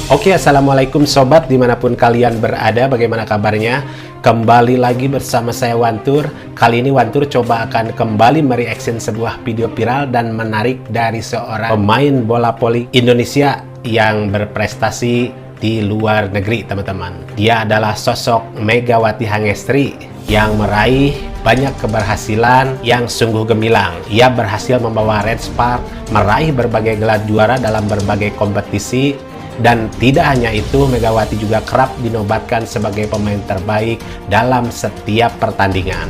Oke, assalamualaikum sobat dimanapun kalian berada, bagaimana kabarnya? Kembali lagi bersama saya Wantur. Kali ini Wantur coba akan kembali mereaction sebuah video viral dan menarik dari seorang pemain bola voli Indonesia yang berprestasi di luar negeri, teman-teman. Dia adalah sosok Megawati Hangestri yang meraih banyak keberhasilan yang sungguh gemilang. Ia berhasil membawa Red Spark meraih berbagai gelar juara dalam berbagai kompetisi. Dan tidak hanya itu, Megawati juga kerap dinobatkan sebagai pemain terbaik dalam setiap pertandingan.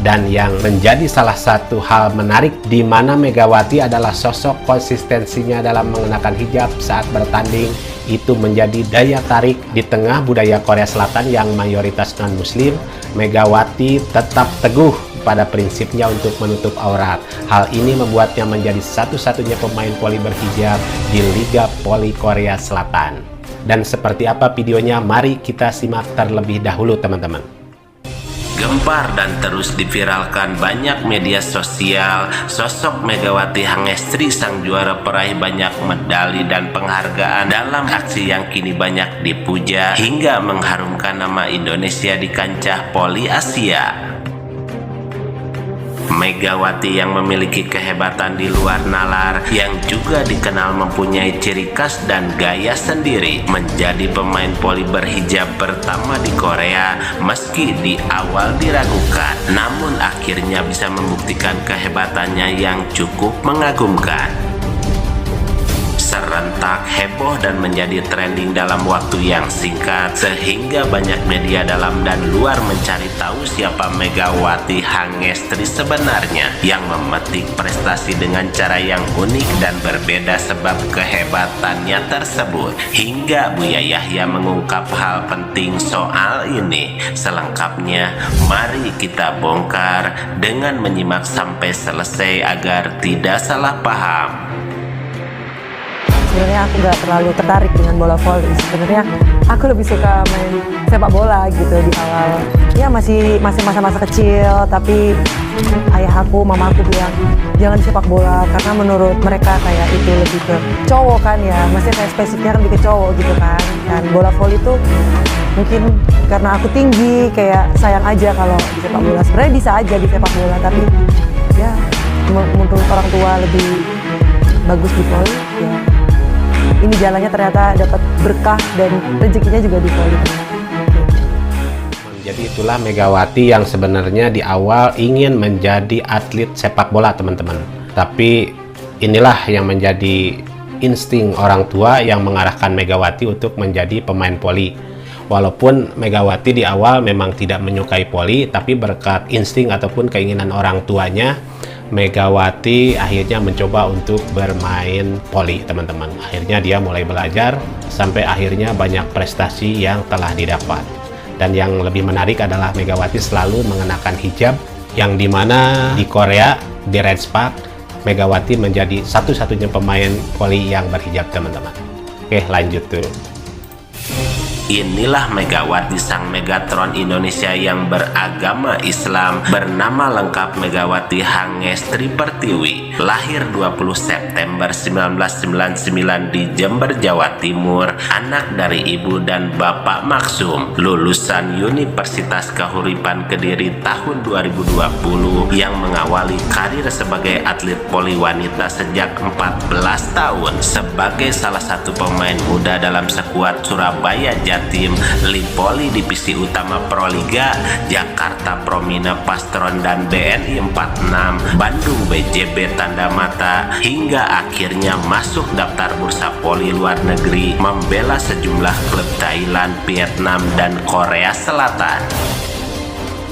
Dan yang menjadi salah satu hal menarik di mana Megawati adalah sosok konsistensinya dalam mengenakan hijab saat bertanding itu menjadi daya tarik di tengah budaya Korea Selatan yang mayoritas non-muslim. Megawati tetap teguh pada prinsipnya untuk menutup aurat. Hal ini membuatnya menjadi satu-satunya pemain voli berhijab di Liga Voli Korea Selatan. Dan seperti apa videonya? Mari kita simak terlebih dahulu, teman-teman. Gempar dan terus diviralkan banyak media sosial, sosok Megawati Hangestri sang juara peraih banyak medali dan penghargaan dalam aksi yang kini banyak dipuja hingga mengharumkan nama Indonesia di kancah voli Asia. Megawati yang memiliki kehebatan di luar nalar, yang juga dikenal mempunyai ciri khas dan gaya sendiri, menjadi pemain voli berhijab pertama di Korea. Meski di awal diragukan, namun akhirnya bisa membuktikan kehebatannya yang cukup mengagumkan. Serentak heboh dan menjadi trending dalam waktu yang singkat, sehingga banyak media dalam dan luar mencari tahu siapa Megawati Hangestri sebenarnya, yang memetik prestasi dengan cara yang unik dan berbeda sebab kehebatannya tersebut. Hingga Buya Yahya mengungkap hal penting soal ini. Selengkapnya mari kita bongkar dengan menyimak sampai selesai agar tidak salah paham. Sebenarnya aku nggak terlalu tertarik dengan bola voli. Sebenarnya aku lebih suka main sepak bola gitu di awal. Ya masih masa-masa kecil, tapi ayah aku, mama aku bilang jangan sepak bola karena menurut mereka kayak itu lebih ke cowok kan ya. Maksudnya kayak spesifiknya lebih ke cowok gitu kan. Dan bola voli itu mungkin karena aku tinggi, kayak sayang aja kalau di sepak bola. Sebenarnya bisa aja di sepak bola, tapi ya menurut orang tua lebih bagus di voli ya. Ini jalannya ternyata dapat berkah dan rezekinya juga di voli. Jadi itulah Megawati yang sebenarnya di awal ingin menjadi atlet sepak bola, teman-teman. Tapi inilah yang menjadi insting orang tua yang mengarahkan Megawati untuk menjadi pemain voli. Walaupun Megawati di awal memang tidak menyukai voli, tapi berkat insting ataupun keinginan orang tuanya, Megawati akhirnya mencoba untuk bermain voli, teman-teman. Akhirnya dia mulai belajar sampai akhirnya banyak prestasi yang telah didapat. Dan yang lebih menarik adalah Megawati selalu mengenakan hijab, yang dimana di Korea di Red Spark Megawati menjadi satu-satunya pemain voli yang berhijab, teman-teman. Oke, lanjut dulu. Inilah Megawati sang Megatron Indonesia yang beragama Islam, bernama lengkap Megawati Hangestri Pertiwi. Lahir 20 September 1999 di Jember, Jawa Timur. Anak dari ibu dan bapak maksum. Lulusan Universitas Kahuripan Kediri tahun 2020, yang mengawali karir sebagai atlet voli wanita sejak 14 tahun. Sebagai salah satu pemain muda dalam skuad Surabaya Jatim, Lipoli Divisi Utama Proliga, Jakarta Promina Pastron dan BNI 46, Bandung BJB Tanda Mata, hingga akhirnya masuk daftar bursa voli luar negeri, membela sejumlah klub Thailand, Vietnam, dan Korea Selatan.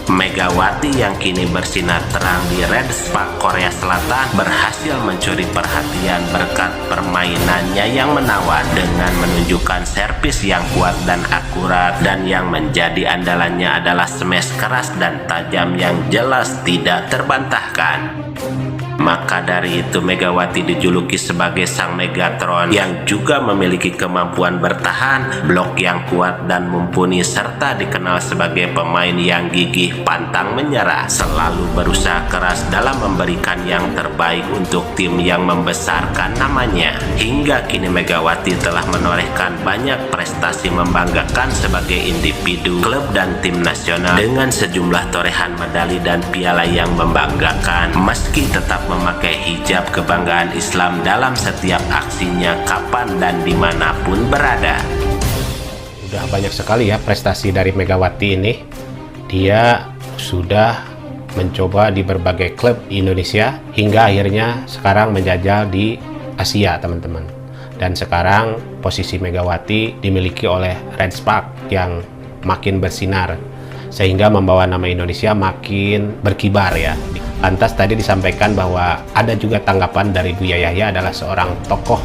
Megawati yang kini bersinar terang di Red Spark Korea Selatan berhasil mencuri perhatian berkat permainannya yang menawan dengan menunjukkan servis yang kuat dan akurat, dan yang menjadi andalannya adalah smash keras dan tajam yang jelas tidak terbantahkan. Maka dari itu Megawati dijuluki sebagai sang Megatron yang juga memiliki kemampuan bertahan, blok yang kuat dan mumpuni, serta dikenal sebagai pemain yang gigih pantang menyerah, selalu berusaha keras dalam memberikan yang terbaik untuk tim yang membesarkan namanya. Hingga kini Megawati telah menorehkan banyak prestasi membanggakan sebagai individu, klub dan tim nasional dengan sejumlah torehan medali dan piala yang membanggakan, meski tetap memakai hijab kebanggaan Islam dalam setiap aksinya kapan dan dimanapun berada. Udah banyak sekali ya prestasi dari Megawati ini. Dia sudah mencoba di berbagai klub di Indonesia hingga akhirnya sekarang menjajal di Asia, teman-teman. Dan sekarang posisi Megawati dimiliki oleh Red Spark yang makin bersinar sehingga membawa nama Indonesia makin berkibar ya. Lantas tadi disampaikan bahwa ada juga tanggapan dari Buya Yahya adalah seorang tokoh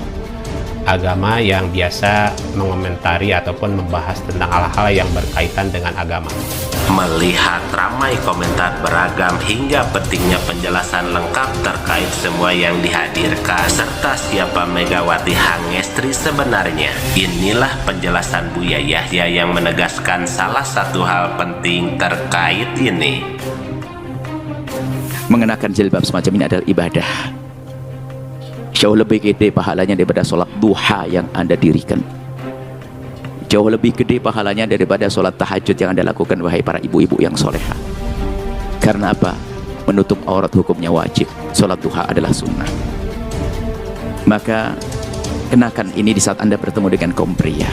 agama yang biasa mengomentari ataupun membahas tentang hal-hal yang berkaitan dengan agama. Melihat ramai komentar beragam hingga pentingnya penjelasan lengkap terkait semua yang dihadirkan serta siapa Megawati Hangestri sebenarnya, inilah penjelasan Buya Yahya yang menegaskan salah satu hal penting terkait ini. Mengenakan jilbab semacam ini adalah ibadah. Jauh lebih gede pahalanya daripada sholat duha yang Anda dirikan. Jauh lebih gede pahalanya daripada sholat tahajud yang Anda lakukan, wahai para ibu-ibu yang soleha. Karena apa? Menutup aurat hukumnya wajib. Sholat duha adalah sunnah. Maka kenakan ini di saat Anda bertemu dengan kaum pria.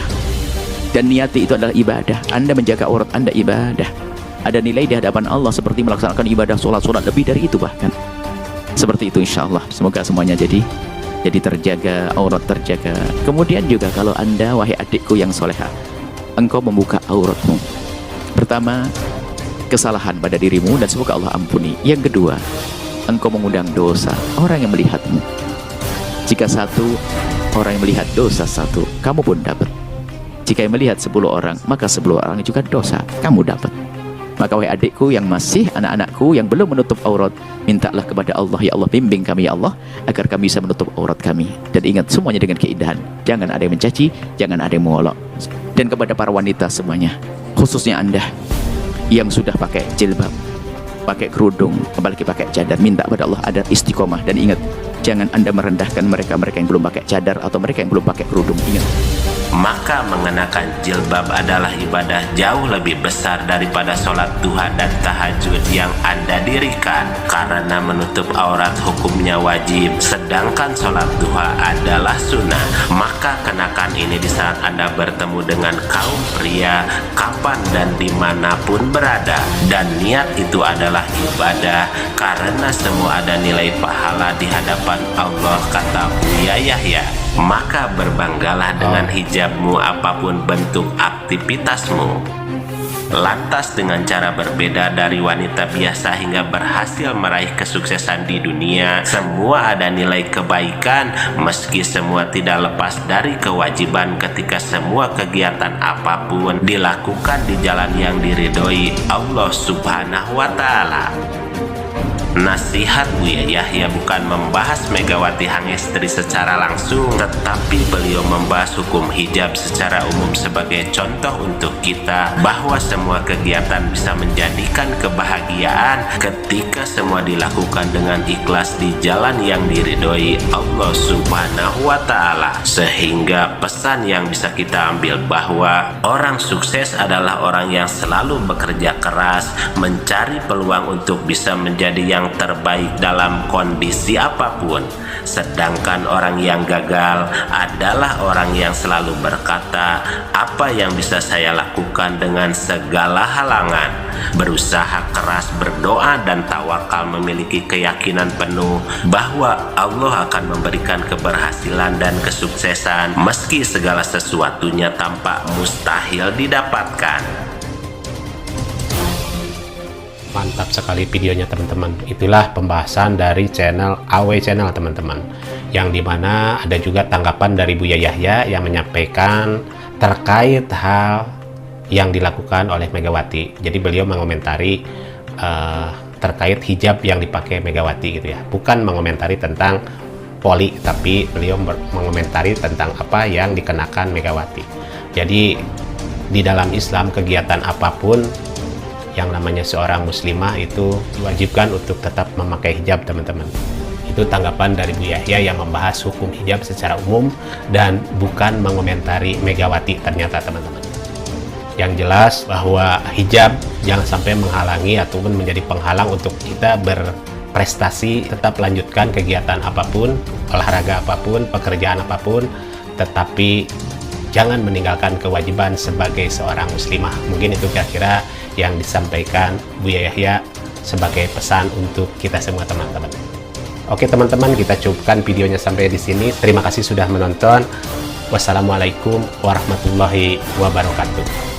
Dan niati itu adalah ibadah. Anda menjaga aurat Anda ibadah. Ada nilai di hadapan Allah seperti melaksanakan ibadah sholat lebih dari itu bahkan. Seperti itu insya Allah. Semoga semuanya jadi terjaga, aurat terjaga. Kemudian juga kalau Anda, wahai adikku yang soleha, engkau membuka auratmu. Pertama, kesalahan pada dirimu dan semoga Allah ampuni. Yang kedua, engkau mengundang dosa orang yang melihatmu. Jika satu orang yang melihat dosa satu, kamu pun dapat. Jika yang melihat 10 orang, maka 10 orang juga dosa, kamu dapat. Maka wahai adikku yang masih anak-anakku yang belum menutup aurat, mintalah kepada Allah, ya Allah bimbing kami ya Allah agar kami bisa menutup aurat kami. Dan ingat semuanya dengan keindahan, jangan ada yang mencaci, jangan ada yang mengolok. Dan kepada para wanita semuanya, khususnya Anda yang sudah pakai jilbab, pakai kerudung, apalagi pakai cadar, minta pada Allah ada istiqomah. Dan ingat, jangan Anda merendahkan mereka-mereka yang belum pakai cadar atau mereka yang belum pakai kerudung. Ingat, maka mengenakan jilbab adalah ibadah jauh lebih besar daripada sholat duha dan tahajud yang Anda dirikan, karena menutup aurat hukumnya wajib, sedangkan sholat duha adalah sunnah. Maka kenakan ini di saat Anda bertemu dengan kaum pria kapan dan dimanapun berada, dan niat itu adalah ibadah karena semua ada nilai pahala di hadapan Allah, kata Buya Yahya. Maka berbanggalah dengan hijabmu apapun bentuk aktivitasmu. Lantas dengan cara berbeda dari wanita biasa hingga berhasil meraih kesuksesan di dunia, semua ada nilai kebaikan meski semua tidak lepas dari kewajiban ketika semua kegiatan apapun dilakukan di jalan yang diridhoi Allah Subhanahu wa Ta'ala. Nasihat Buya Yahya bukan membahas Megawati Hangestri secara langsung, tetapi beliau membahas hukum hijab secara umum sebagai contoh untuk kita bahwa semua kegiatan bisa menjadikan kebahagiaan ketika semua dilakukan dengan ikhlas di jalan yang diridhoi Allah Subhanahu wa Ta'ala. Sehingga pesan yang bisa kita ambil bahwa orang sukses adalah orang yang selalu bekerja keras, mencari peluang untuk bisa menjadi yang terbaik dalam kondisi apapun. Sedangkan orang yang gagal adalah orang yang selalu berkata, apa yang bisa saya lakukan dengan segala halangan? Berusaha keras, berdoa dan tawakal, memiliki keyakinan penuh bahwa Allah akan memberikan keberhasilan dan kesuksesan meski segala sesuatunya tampak mustahil didapatkan. Mantap sekali videonya teman-teman. Itulah pembahasan dari channel AW Channel teman-teman, yang dimana ada juga tanggapan dari Buya Yahya yang menyampaikan terkait hal yang dilakukan oleh Megawati. Jadi beliau mengomentari terkait hijab yang dipakai Megawati gitu ya. Bukan mengomentari tentang poli, tapi beliau mengomentari tentang apa yang dikenakan Megawati. Jadi di dalam Islam kegiatan apapun yang namanya seorang muslimah itu diwajibkan untuk tetap memakai hijab, teman-teman. Itu tanggapan dari Bu Yahya yang membahas hukum hijab secara umum dan bukan mengomentari Megawati ternyata, teman-teman. Yang jelas bahwa hijab jangan sampai menghalangi ataupun menjadi penghalang untuk kita berprestasi, tetap lanjutkan kegiatan apapun, olahraga apapun, pekerjaan apapun, tetapi jangan meninggalkan kewajiban sebagai seorang muslimah. Mungkin itu kira-kira yang disampaikan Bu Yahya sebagai pesan untuk kita semua, teman-teman. Oke teman-teman, kita cukupkan videonya sampai di sini. Terima kasih sudah menonton. Wassalamualaikum warahmatullahi wabarakatuh.